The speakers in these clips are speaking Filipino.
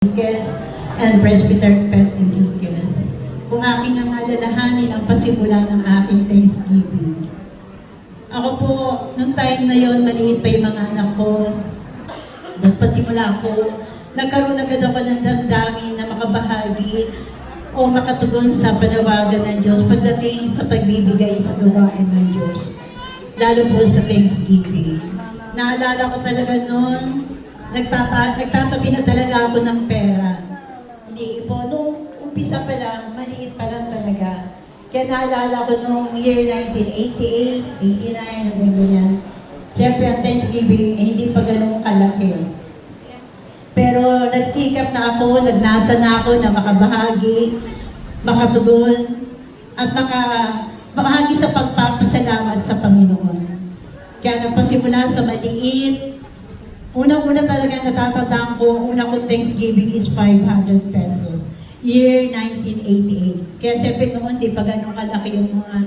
Enriquez and Presbyter Pet Enriquez. Kung aking ang alalahanin ang pasimula ng aking Thanksgiving. Ako po, nung time na yon, maliit pa yung mga anak ko. Nagpasimula ako, nagkaroon agad ako ng damdamin na makabahagi o makatugon sa panawagan ng Diyos pagdating sa pagbibigay sa gawain ng Diyos. Lalo po sa Thanksgiving. Naalala ko talaga noon, nagtatabi na talaga ako ng pera. Hindi po, nung umpisa pa lang, maliit pa lang talaga. Kaya naalala ko nung year 1988, 89, hanggang ganyan. Siyempre ang Thanksgiving, hindi pa ganun kalaki. Pero nagsikap na ako, nagnasa na ako na makabahagi, makatugon, at makabahagi sa pagpapasalamat sa Panginoon. Kaya nagpasimula sa maliit. Unang-una talaga natatandaan ko, una kong Thanksgiving is 500 pesos. Year 1988. Kaya siyempre noon, di pa ganun kalaki yung mga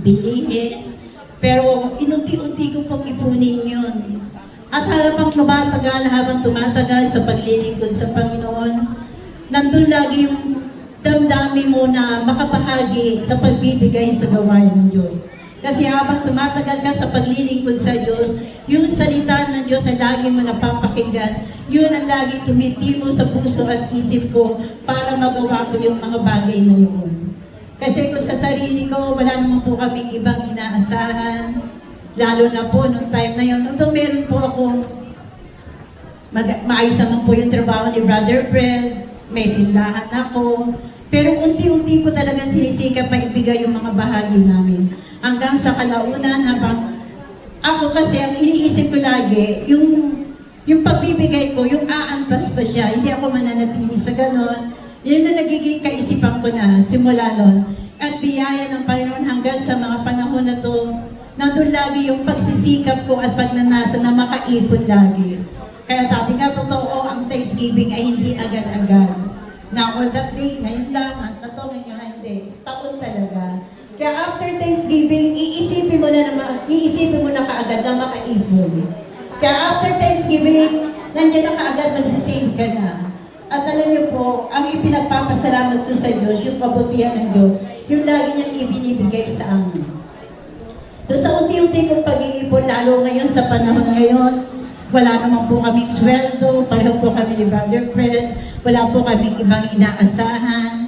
bilihin. Pero inunti-unti ko pong ipunin yun. At habang tumatagal sa paglilingkod sa Panginoon, nandun lagi yung damdamin mo na makabahagi sa pagbibigay sa gawain ng Diyos. Kasi habang tumatagal ka sa paglilingkod sa Diyos, yung salita ng Diyos na lagi mo napapakinggan, yun ang lagi tumitimo sa puso at isip ko para magawa ko yung mga bagay na yun. Kasi kung sa sarili ko, wala naman po kaming ibang inaasahan. Lalo na po nung time na yun. Although meron po akong maayos naman po yung trabaho ni Brother Fred, may tindahan ako. Pero unti-unti ko talaga sinisikap maibigay yung mga bahagi namin. Hanggang sa kalaunan, habang ako kasi, ang iniisip ko lagi, yung pagbibigay ko, yung aantas pa siya, hindi ako mananatili sa ganon. Yun na nagiging kaisipan ko na, simula nun. At biyaya ng Panginoon hanggang sa mga panahon na to, nandun lagi yung pagsisikap ko at pagnanasa na makaipon lagi. Kaya sabi nga, totoo, ang Thanksgiving ay hindi agad-agad. Na all that day, ngayon lang, at ito, ngayon hindi. Taon talaga. Kaya after Thanksgiving, iisipin mo na kaagad na makaipon. Kaya after Thanksgiving, nandiyan na kaagad, magsisave ka na. At alam niyo po, ang ipinagpapasalamat ko sa Diyos, yung kabutihan ng Diyos, yung lagi niyang ibinibigay sa amin. So sa unti-unti kong pag-iipon, lalo ngayon sa panahon ngayon, wala naman po kaming sweldo, pareho po kami ni Brother Fred, wala po kaming ibang inaasahan.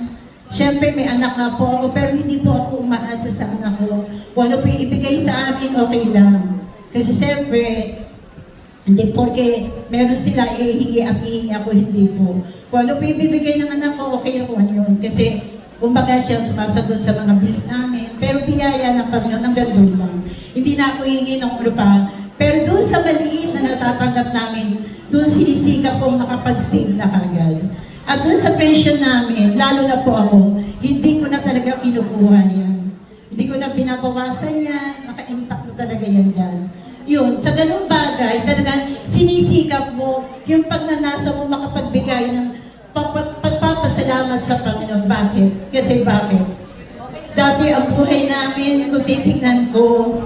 Siyempre may anak nga po ako, pero hindi po ako umaasa sa anak ko. Kung ano po ibigay sa akin, okay lang. Kasi siyempre, hindi porque meron sila, hihingi at hihingi ako, hindi po. Kung ano po ibibigay ng anak ko, okay ako yun. Kasi kumbaga siya sumasagot sa mga bills namin. Pero biyaya ng Panginoon, hanggang doon lang. Hindi na ako hihingi ng ulo pa. Pero doon sa maliit na natatanggap namin, doon sinisikap kong makapag-save na kagad. At doon sa pension namin, lalo na po ako, hindi ko na talaga kinukuha yan. Hindi ko na binabawasan yan, naka-intact na talaga yan dyan. Yun, sa ganung bagay, talaga sinisikap mo yung pagnanasa mo makapagbigay ng pagpapasalamat sa Panginoon. Bakit? Kasi bakit? Dati ang buhay namin, kung titignan ko,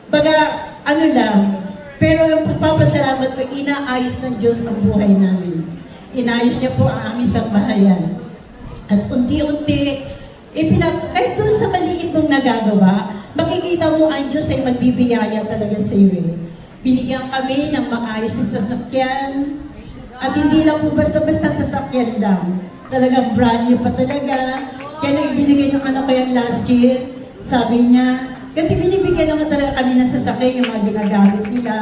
baga, ano lang, pero ang pagpapasalamat ko, inaayos ng Diyos ang buhay namin. Inayos niya po ang aming sambahayan. At unti-unti, kahit doon sa maliit mong nagagawa, makikita mo ang Diyos ay magbibiyaya talaga sa iyo. Binigyan kami ng maayos na sasakyan, at hindi lang po basta-basta sasakyan lang. Talagang brand new pa talaga. Kaya nang ibinigay ng anak ko yan last year, sabi niya, kasi binibigyan naman talaga kami ng sasakyan yung mga ginagamit nila.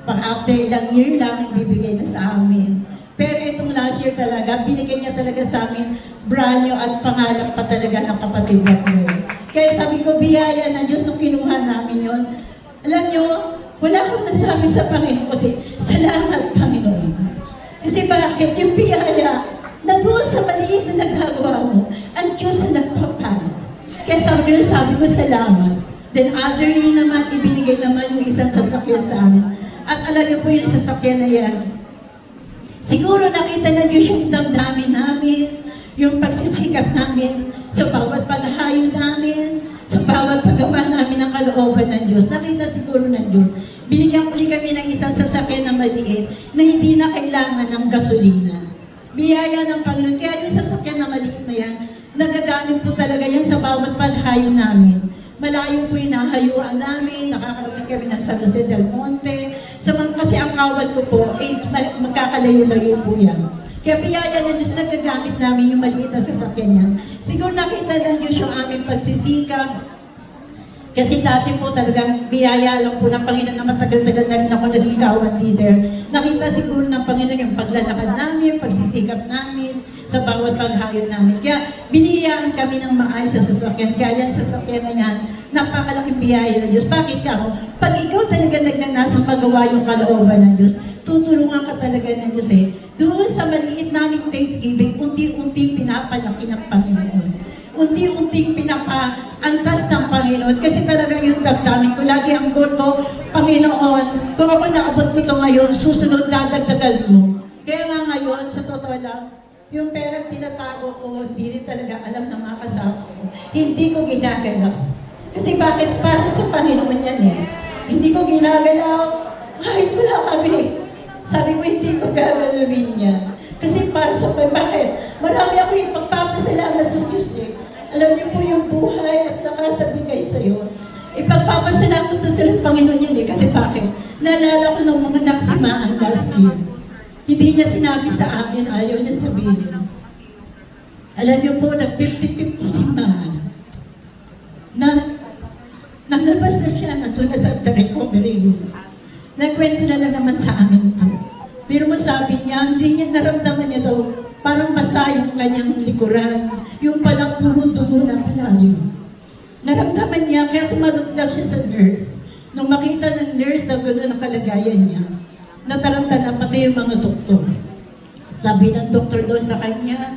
Pang after ilang year lang, ibibigay na sa amin. Pero itong last year talaga, binigyan niya talaga sa amin brand new at pangalan pa talaga ng kapatid ko. Kaya sabi ko, biyaya ng Diyos nung kinuha namin yun. Alam niyo, wala akong nasabi sa Panginoon, salamat Panginoon. Kasi bakit? Yung biyaya, na doon sa maliit na nagagawa mo, ang Diyos na nagpapala. Kaya sabi ko, salamat. Then other year naman, ibinigay naman yung isang sasakyan sa amin. At alam niyo po yung sasakyan na yan, siguro nakita na Diyos yung damdamin namin, yung pagsisikap namin sa bawat paghahayo namin, sa bawat paggawa namin ng kalooban ng Diyos. Nakita siguro ng Diyos. Binigyan uli kami ng isang sasakyan na maliit na hindi na kailangan ng gasolina. Biyaya ng Panginoon. Kaya yung sasakyan na maliit na yan, nagagamit po talaga yan sa bawat paghayo namin. Malayo po yung nahayuan namin, nakakarating kami ng San Jose del Monte. Kasi ang kawad ko po, magkakalayo-layo po yan. Kaya biyaya na Diyos, nagagamit namin yung maliit na sasakyan yan. Siguro nakita ng Diyos yung aming pagsisikap. Kasi dati po talagang biyaya lang po ng Panginoon na matagal-tagal na rin ako naging kawad leader. Nakita siguro ng Panginoon yung paglalakad namin, pagsisikap namin, sa bawat paghayo namin. Kaya biniyayaan kami ng maayos sa sasakyan. Kaya yan sasakyan na yan, napakalaking biyaya ng Diyos. Bakit ka mo? Pag ikaw talaga nagnanasang magawa yung kalooban ng Diyos, tutulungan ka talaga ng Diyos eh. Doon sa maliit naming Thanksgiving, unti-unti pinapalaki ng Panginoon. Unti-unting pinapa-antas ng Panginoon. Kasi talaga yung damdamin ko. Lagi ang goal ko, Panginoon, kung ako naabot ko ito ngayon, susunod dadagdagal mo. Kaya nga ngayon, sa totoo lang, yung perang tinatago ko, hindi rin talaga alam ng mga kasama ko. Hindi ko ginagalaw. Kasi bakit? Para sa Panginoon yan eh. Hindi ko ginagalaw. Kahit wala kami. Sabi ko, hindi ko gagalawin yan. Kasi para sa bakit? Marami ako ipagpapasalamat sa Diyos eh. Alam niyo po yung buhay at nakasabigay sa iyo. Ipagpapasalamat sa Panginoon yan eh. Kasi bakit? Naalala ko ng mga nagsimaan last year. Hindi niya sinabi sa amin, ayaw niya sabihin. Alam niyo po, nag-50-50 simaan. Nalabas na siya, nandun na sa recovery room. Nagkwento na lang naman sa amin po. Pero masabi niya, hindi niya naramdaman niya daw, parang basa yung kanyang likuran. Yung palang puro dugo na palayo. Naramdaman niya, kaya tumadugdag siya sa nurse. Nung makita ng nurse na gano'n ang kalagayan niya, nataranta na pati yung mga doktor. Sabi ng doktor doon sa kanya,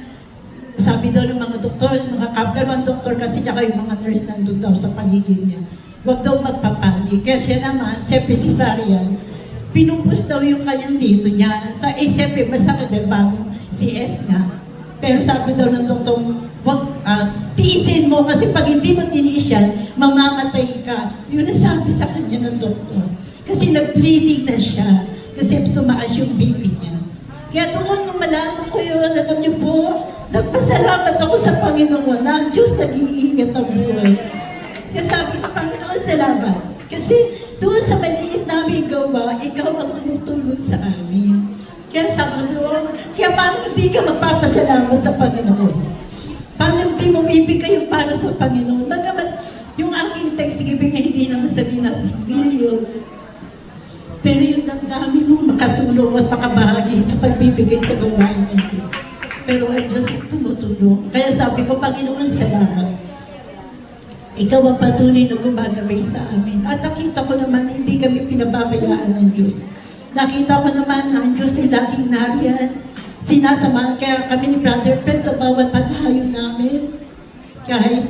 sabi daw ng mga doktor, mga kapdalawang doktor kasi tsaka yung mga nurse nandun daw sa paligid niya. Huwag daw magpapali. Kaya siya naman, siyempre cesarean, pinupus daw yung kanyang dito niya. Siyempre, masakit daw bagong CS nga. Pero sabi daw ng doktor, wag, tiisin mo kasi pag hindi mo tiniis yan, mamamatay ka. Yun ang sabi sa kanya ng doktor. Kasi nag-bleeding na siya. Kasi tumaas yung BP niya. Kaya doon nung malaman ko yun, alam niyo po, nagpasalamat ako sa Panginoon na ang Diyos nag-iingat ang buhay. Kaya sabi ko, Panginoon, salamat. Kasi doon sa maliit namin gawa, ikaw ang tumutulong sa amin. Kaya sabi ko, kaya paano hindi ka magpapasalamat sa Panginoon? Paano hindi mo bibigay yung para sa Panginoon? Bagamat yung aking Thanksgiving ay hindi naman sabihin natin million. Pero yung damdamin mo makatulong at makabahagi sa pagbibigay sa gawain nito. Pero ay Diyos tumutulong. Kaya sabi ko, Panginoon, salamat. Ikaw ang patuloy na gumagabay sa amin. At nakita ko naman, hindi kami pinababayaan ng Diyos. Nakita ko naman na ang Diyos ay laging nariyan. Sinasamahan kaya kami ni Brother Fred sa bawat paghahayo namin. Kahit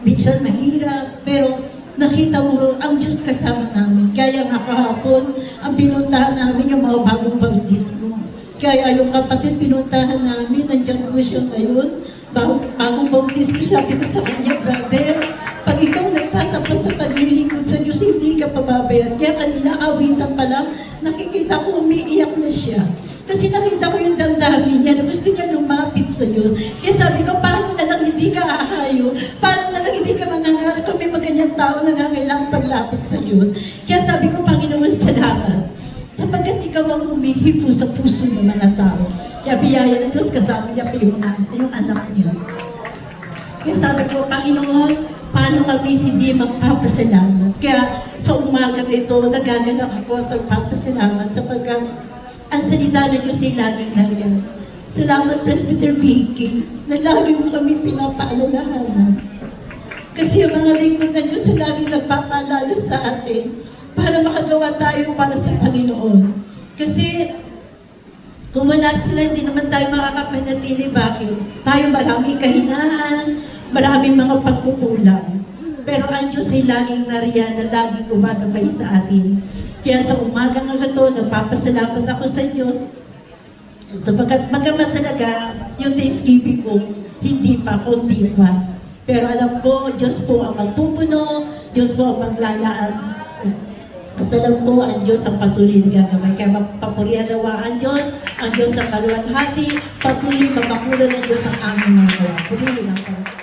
minsan mahirap, pero nakita mo ang Diyos kasama namin. Kaya nga kahapon, ang pinuntahan namin yung mga bagong bautismo. Kaya yung kapatid pinuntahan namin, nandiyan po siya ngayon. Bagong bautismo, sabi ko sa kanya, brother, pag ikaw nagtatapat sa paglilingkod sa Diyos, hindi ka pababayad. Kaya kanina, awitan pa lang, nakikita ko umiiyak na siya. Kasi nakita ko yung damdamin niya na gusto niya lumapit sa Diyos. Kaya sabi ko, paano na lang hindi ka ahayo? Paano na lang hindi ka manangal? Kung may maganyang tao na nangangailangang paglapit sa Diyos. Kaya sabi ko, Panginoon, salamat. Sapagkat ikaw ang humihipo sa puso ng mga tao. Kaya biyaya ng Diyos, kasama niya pa yung anak niya. Kaya sabi ko, Panginoon, paano kami hindi magpapasalamat? Kaya sa umaga nito, nagagalak ako at magpapasalamat sapagkat ang salita ng Diyos ay laging nariyan. Salamat, Presbyter Vicky, na lagi mo kami pinapaalalahanan. Kasi yung mga lingkod ng Diyos ay laging nagpapaalala sa atin para makagawa tayo para sa Panginoon. Kasi kung wala sila, hindi naman tayo makakapanatili. Bakit? Tayo maraming kahinaan, maraming mga pagkukulang. Pero ang Diyos ay laging nariyan na laging gumagabay sa atin. Kaya sa umaga nga ito, nagpapasalamat ako sa Diyos. Sapagkat magamat talaga yung Thanksgiving ko, hindi pa, kundi pa. Pero alam ko, Diyos po ang magpupuno, Diyos po ang maglalaan. At alam ko, ang Diyos ang patuloy na gagawin. Kaya papurihan nawa ang Diyos ang kaluwalhati, patuloy mapakulan ng Diyos ang aming mga gawa. Purihin ako.